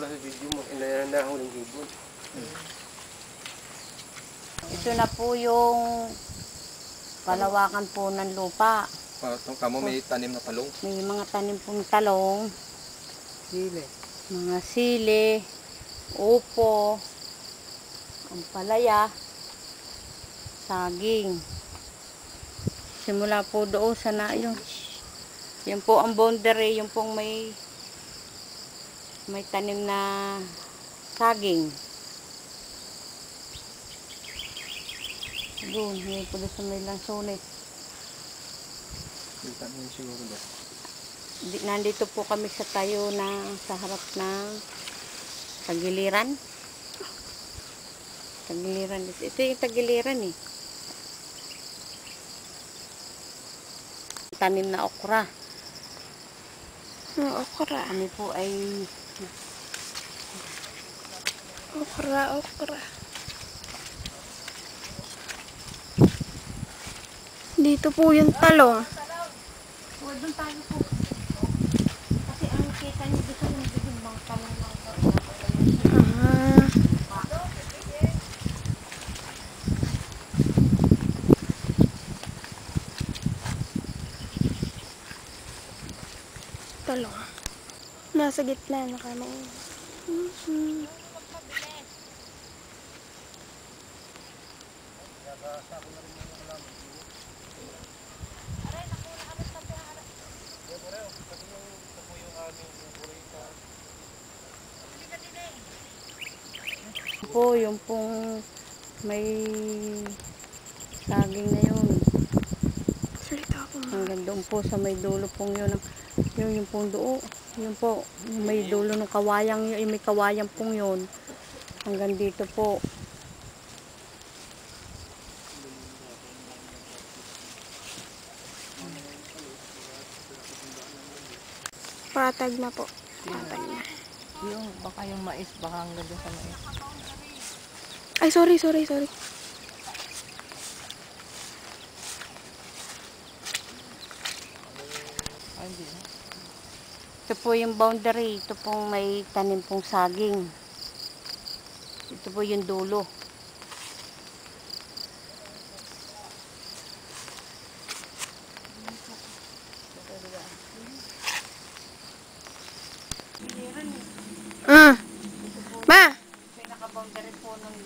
pala sa video mo, inahuling ibon. Ito na po yung palawakan po ng lupa. Kamo may tanim na talong. May mga tanim pong talong, Sili. mga sili, upo, ampalaya, saging. Simula po doon sa na yun. Yan po ang boundary, yung pong may tanim na saging. Doon, yun po doon sa may lansones. Dito namin siguro ba? Nandito po kami sa tayo na sa harap ng tagiliran. Tagiliran. Ito yung tagiliran eh. Tanim na okra. Okra. Kami po ay Okra. Dito po yung talong. doon tayo po. Kasi ang kita niyo dito yung mga talong lang. Talong. Nasa gitna na kami. Po, yung pong may saging na yun. Salita ko. Hanggang doon po sa may dulo pong yun. Yung pong doon. Yun po, yung may dulo ng kawayang yun. May kawayang pong yun. Hanggang dito po. Patag na po. Patag na. Yung, baka yung mais, baka hanggang doon sa mais. Ay, sorry. Ito po yung boundary. Ito pong may tanim pong saging. Ito po yung dulo. Ma! Pinaka-boundary po ng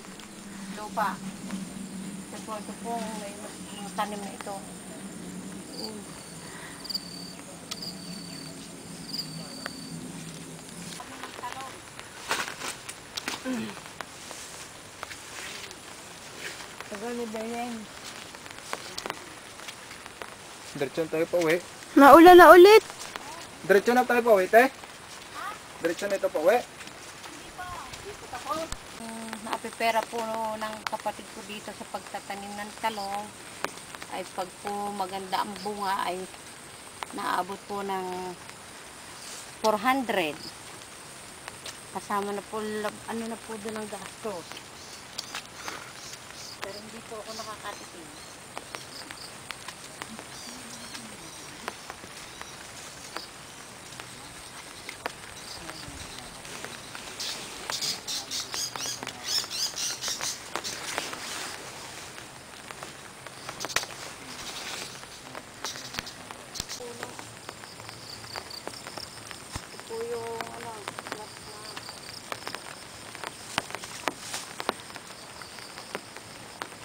lupa. Ito po may mga tanim na ito. Tagal ba yan? Diretso na tayo pa uwi. Naulan na ulit. Diretso na tayo pa uwi, te. Diretso na ito pa uwi. Napipera po ng kapatid ko dito sa pagtatanim ng talong ay pag po maganda ang bunga ay naabot po ng 400. Kasama na po, ano na po doon ang gastos. Pero hindi po ako nakakatikim. Ito po yung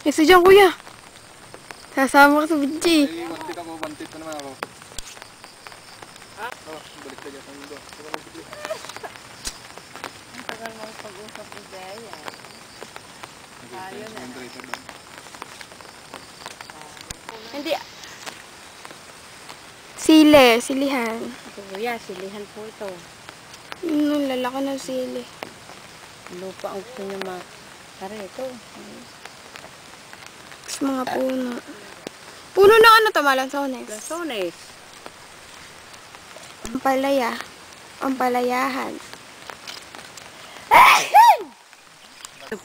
Isa dyan, kuya. Sasama ka sa BG. Ay, bantit na naman ako. Ha? Balik ka dyan sa mundo. ang tagal mo pag-usap ko gaya. Tayo na. Hindi. Silihan. Ito kuya, silihan po ito. Lalaki ng sili. Lupa ang gusto niya Tara, ito. Tapos mga puno. Puno ng ano to, malansones? Lansones. Ampalaya. Ampalayahan.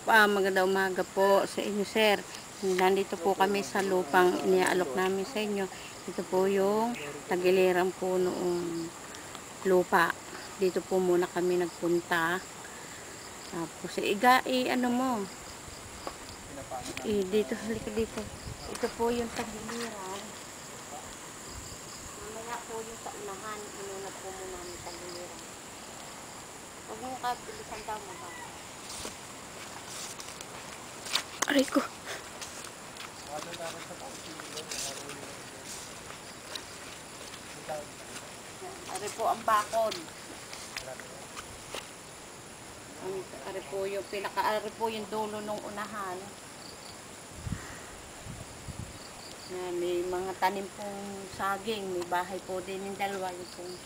Magandang umaga po sa inyo, sir. Nandito po kami sa lupang iniaalok namin sa inyo. Ito po yung tagilirang po noong lupa. Dito po muna kami nagpunta. Tapos, ano mo? Dito, halika dito. Ito po yung tagiliran. Mamaya po yung sa unahan. Inuna po muna namin tagiliran. Huwag mo kapilisan daw mo ba? Aray ko. Ari po ang bakod. Ari po yung dulo ng unahan. May mga tanim pong saging. May bahay po din yung dalawa. Yung pong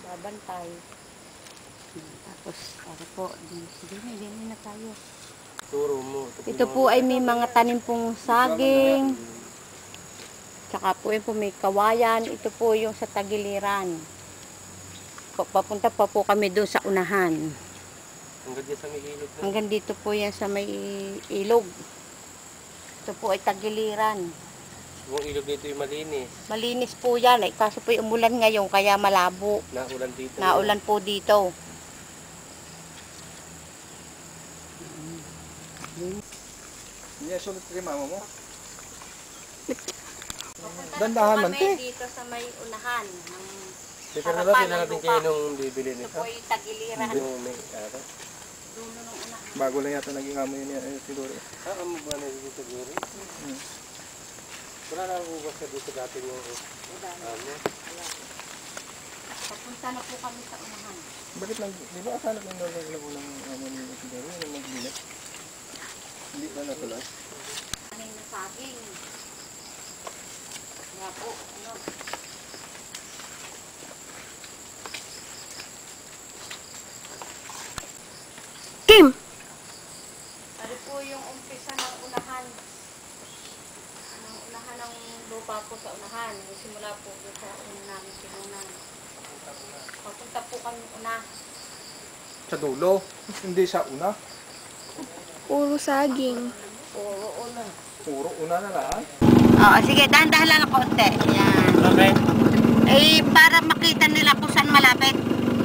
babantay. Tapos, ari po. Hindi na tayo. Turo mo. Ito po ay may mga tanim pong saging. Tsaka po yun po may kawayan. Ito po yung sa tagiliran. Papunta pa po kami doon sa unahan. Hanggang dyan sa may ilog. Hanggang dito po yan sa may ilog. Ito po ay tagiliran. Yung ilog dito yung malinis. Malinis po yan. Kaso po yung umulan ngayon kaya malabo. Naulan dito. Naulan po dito. Hindi yan sulit kay mama mo. Papunta Dandahan na man, po kami te. dito sa may unahan. Ng Teka na lang, hindi na natin kayo nung bibili ito nito. po ay tagiliran. Yung may araw. Dulo ng unahan. Bago lang yata naging amo yun siguro. Amo ba na dito siguro? Wala na ubas ka dito dati yung amo. Papunta na po kami sa unahan. Bakit lang, di ba akala ko yung unang amo ni siguro, yung magbilat? Hindi ba natuloy? Anong na saging. Nga po, ano. Kim! Ano po yung umpisa ng unahan. Ng unahan ng lupa po sa unahan. Simula po doon sa una namin sinunan. Papunta po kami una. Sa dulo, hindi sa una. Puro saging. Puro una. Puro una na lang. Oo, sige, dahan-dahan lang ng konti. Yan. Okay. Eh, para makita nila kung saan malapit.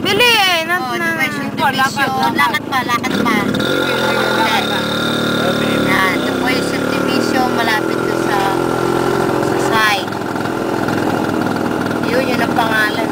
Bili eh! Oo, division. Lakad pa. Yan, ito po yung subdivision malapit doon sa side. Yun ang pangalan.